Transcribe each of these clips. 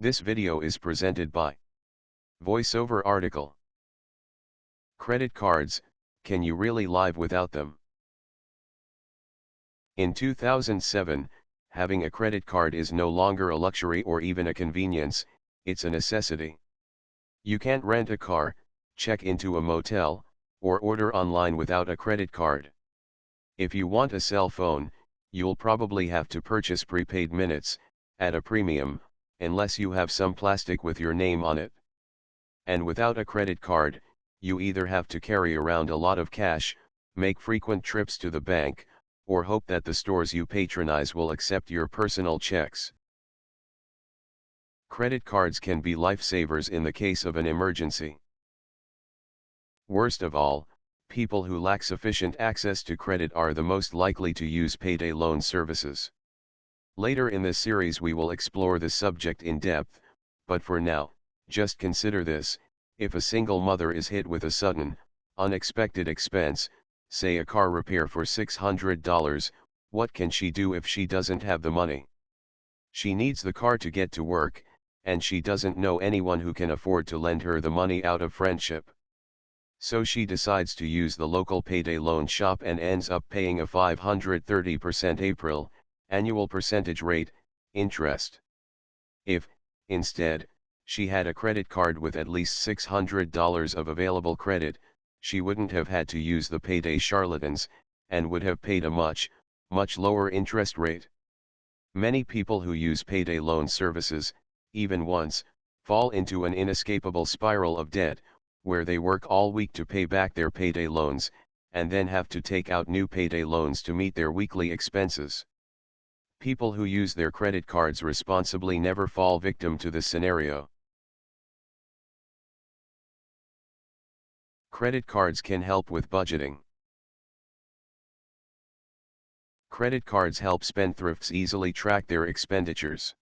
This video is presented by VoiceOver article. Credit cards, can you really live without them? In 2007, having a credit card is no longer a luxury or even a convenience, it's a necessity. You can't rent a car, check into a motel, or order online without a credit card. If you want a cell phone, you'll probably have to purchase prepaid minutes, at a premium, unless you have some plastic with your name on it. And without a credit card, you either have to carry around a lot of cash, make frequent trips to the bank, or hope that the stores you patronize will accept your personal checks. Credit cards can be lifesavers in the case of an emergency. Worst of all, people who lack sufficient access to credit are the most likely to use payday loan services. Later in this series we will explore the subject in depth, but for now, just consider this: if a single mother is hit with a sudden, unexpected expense, say a car repair for $600, what can she do if she doesn't have the money? She needs the car to get to work, and she doesn't know anyone who can afford to lend her the money out of friendship. So she decides to use the local payday loan shop and ends up paying a 530% annual percentage rate, interest. If, instead, she had a credit card with at least $600 of available credit, she wouldn't have had to use the payday charlatans, and would have paid a much lower interest rate. Many people who use payday loan services, even once, fall into an inescapable spiral of debt, where they work all week to pay back their payday loans, and then have to take out new payday loans to meet their weekly expenses. People who use their credit cards responsibly never fall victim to this scenario. Credit cards can help with budgeting. Credit cards help spendthrifts easily track their expenditures.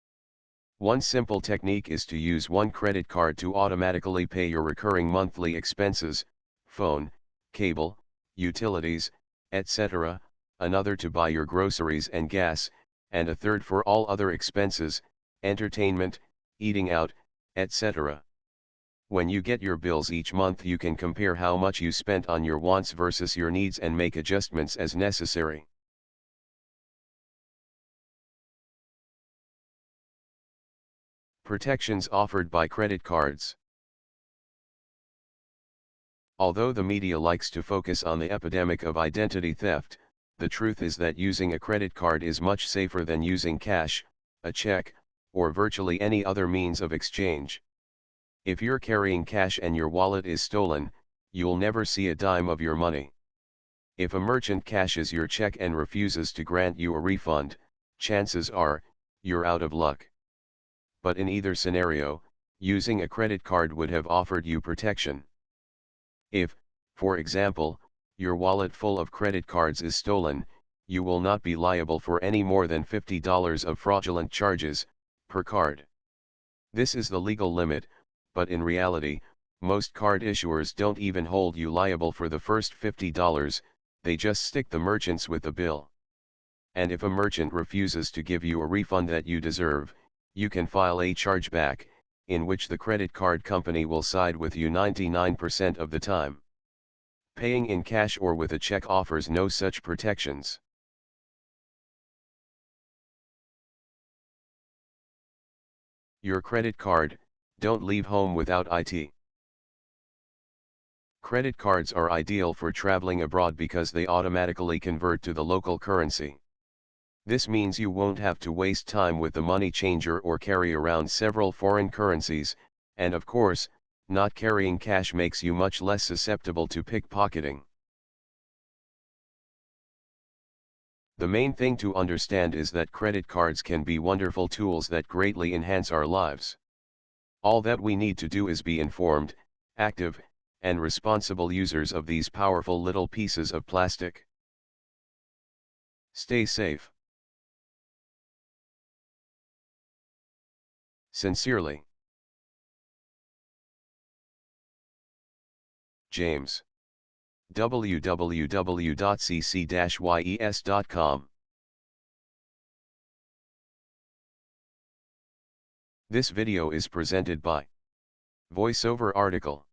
One simple technique is to use one credit card to automatically pay your recurring monthly expenses, phone, cable, utilities, etc., another to buy your groceries and gas, and a third for all other expenses, entertainment, eating out, etc. When you get your bills each month, you can compare how much you spent on your wants versus your needs and make adjustments as necessary. Protections offered by credit cards. Although the media likes to focus on the epidemic of identity theft, the truth is that using a credit card is much safer than using cash, a check, or virtually any other means of exchange. If you're carrying cash and your wallet is stolen, you'll never see a dime of your money. If a merchant cashes your check and refuses to grant you a refund, chances are, you're out of luck. But in either scenario, using a credit card would have offered you protection. If, for example, your wallet full of credit cards is stolen, you will not be liable for any more than $50 of fraudulent charges per card. This is the legal limit, but in reality, most card issuers don't even hold you liable for the first $50, they just stick the merchants with the bill. And if a merchant refuses to give you a refund that you deserve, you can file a chargeback, in which the credit card company will side with you 99% of the time. Paying in cash or with a check offers no such protections. Your credit card, don't leave home without it. Credit cards are ideal for traveling abroad because they automatically convert to the local currency. This means you won't have to waste time with the money changer or carry around several foreign currencies, and of course, not carrying cash makes you much less susceptible to pickpocketing. The main thing to understand is that credit cards can be wonderful tools that greatly enhance our lives. All that we need to do is be informed, active, and responsible users of these powerful little pieces of plastic. Stay safe. Sincerely, James. www.cc-yes.com This video is presented by VoiceOver article.